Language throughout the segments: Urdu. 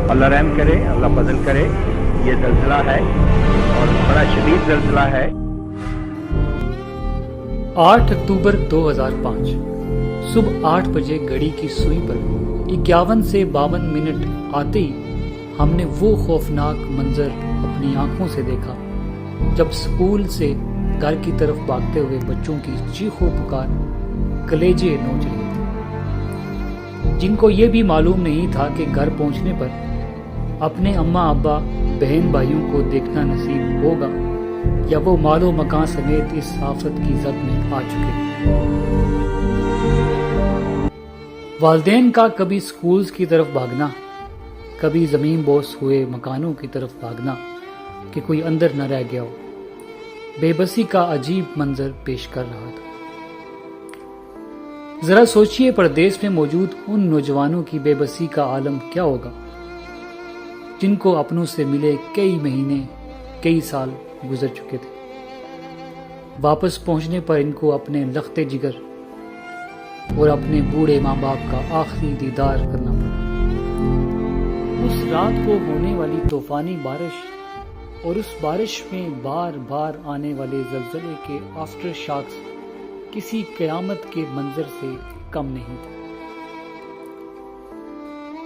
اللہ رحم کرے، اللہ فضل کرے. یہ زلزلہ ہے اور بڑا شدید زلزلہ ہے. 8 اکتوبر 2005 صبح 8 بجے گھڑی کی سوئی پر 51 سے 52 منٹ آتے ہی ہم نے وہ خوفناک منظر اپنی آنکھوں سے دیکھا جب سکول سے گھر کی طرف بھاگتے ہوئے بچوں کی چیخو پکار کلیجے نوچ رہی تھی، جن کو یہ بھی معلوم نہیں تھا کہ گھر پہنچنے پر اپنے اماں ابا بہن بھائیوں کو دیکھنا نصیب ہوگا یا وہ مال و مکان سمیت اس آفت کی زد میں آ چکے. والدین کا کبھی سکولز کی طرف بھاگنا، کبھی زمین بوس ہوئے مکانوں کی طرف بھاگنا کہ کوئی اندر نہ رہ گیا ہو، بے بسی کا عجیب منظر پیش کر رہا تھا. ذرا سوچئے پردیس میں موجود ان نوجوانوں کی بے بسی کا عالم کیا ہوگا جن کو اپنوں سے ملے کئی مہینے کئی سال گزر چکے تھے. واپس پہنچنے پر ان کو اپنے لخت جگر اور اپنے بوڑھے ماں باپ کا آخری دیدار کرنا پڑا. اس رات کو ہونے والی طوفانی بارش اور اس بارش میں بار بار آنے والے زلزلے کے آفٹر شاکس کسی قیامت کے منظر سے کم نہیں تھے.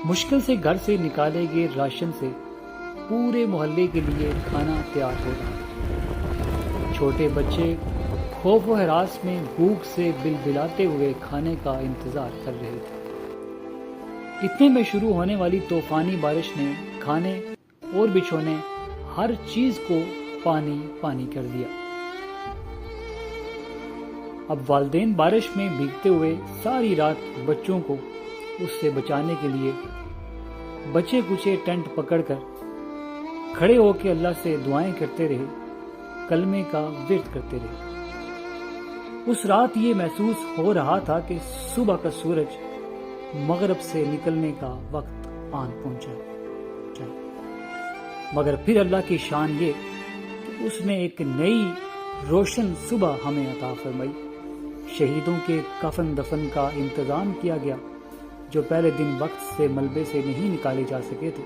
مشکل سے گھر سے نکالے گئے راشن سے پورے محلے کے لیے کھانا تیار ہو رہا. چھوٹے بچے خوف و ہراس میں بھوک سے بلبلاتے ہوئے کھانے کا انتظار کر رہے تھے. اتنے میں شروع ہونے والی طوفانی بارش نے کھانے اور بچھونے ہر چیز کو پانی پانی کر دیا. اب والدین بارش میں بھیگتے ہوئے ساری رات بچوں کو اس سے بچانے کے لیے بچے کچے ٹینٹ پکڑ کر کھڑے ہو کے اللہ سے دعائیں کرتے رہے، کلمے کا ورد کرتے رہے. اس رات یہ محسوس ہو رہا تھا کہ صبح کا سورج مغرب سے نکلنے کا وقت آن پہنچا. مگر پھر اللہ کی شان یہ کہ اس نے ایک نئی روشن صبح ہمیں عطا فرمائی. شہیدوں کے کفن دفن کا انتظام کیا گیا جو پہلے دن وقت سے ملبے سے نہیں نکالے جا سکے تھے.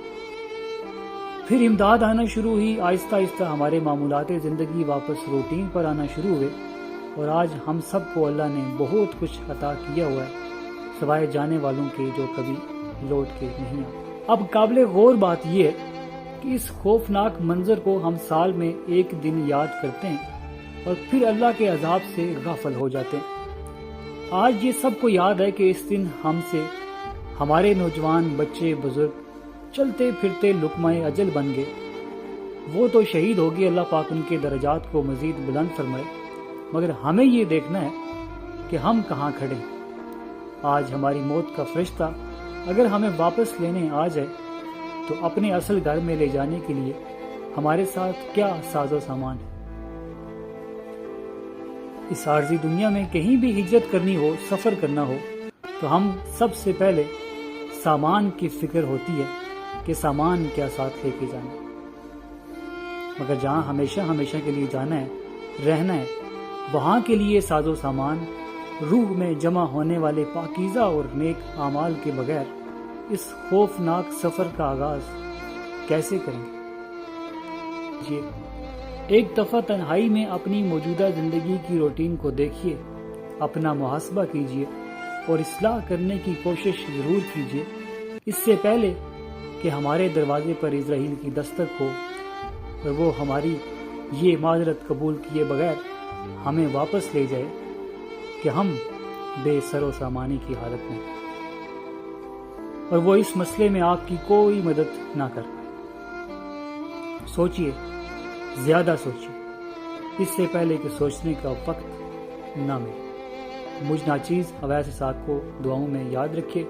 پھر امداد آنا شروع ہوئی. آہستہ آہستہ ہمارے معمولات زندگی واپس روٹین پر آنا شروع ہوئے اور آج ہم سب کو اللہ نے بہت کچھ عطا کیا ہوا ہے، سوائے جانے والوں کے جو کبھی لوٹ کے نہیں آتے. اب قابل غور بات یہ ہے کہ اس خوفناک منظر کو ہم سال میں ایک دن یاد کرتے ہیں اور پھر اللہ کے عذاب سے غافل ہو جاتے ہیں. آج یہ سب کو یاد ہے کہ اس دن ہم سے ہمارے نوجوان بچے بزرگ چلتے پھرتے لقمہ اجل بن گئے. وہ تو شہید ہو گئے، اللہ پاک ان کے درجات کو مزید بلند فرمائے. مگر ہمیں یہ دیکھنا ہے کہ ہم کہاں کھڑے ہیں. آج ہماری موت کا فرشتہ اگر ہمیں واپس لینے آ جائے تو اپنے اصل گھر میں لے جانے کے لیے ہمارے ساتھ کیا ساز و سامان ہے. اس عارضی دنیا میں کہیں بھی ہجرت کرنی ہو، سفر کرنا ہو تو ہم سب سے پہلے سامان کی فکر ہوتی ہے کہ سامان کیا ساتھ لے کے جانا. مگر جہاں ہمیشہ ہمیشہ کے لیے جانا ہے، رہنا ہے، وہاں کے لیے ساز و سامان روح میں جمع ہونے والے پاکیزہ اور نیک اعمال کے بغیر اس خوفناک سفر کا آغاز کیسے کریں گے؟ ایک دفعہ تنہائی میں اپنی موجودہ زندگی کی روٹین کو دیکھیے، اپنا محاسبہ کیجیے اور اصلاح کرنے کی کوشش ضرور کیجیے، اس سے پہلے کہ ہمارے دروازے پر اسرائیل کی دستک ہو اور وہ ہماری یہ معذرت قبول کیے بغیر ہمیں واپس لے جائے کہ ہم بے سر و سامانی کی حالت میں اور وہ اس مسئلے میں آپ کی کوئی مدد نہ کر پائے. سوچئے، زیادہ سوچئے، اس سے پہلے کہ سوچنے کا وقت نہ ملے. مجھ ناچیز اویس اسحاق کو دعاؤں میں یاد رکھے.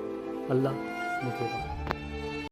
اللہ نگہبان.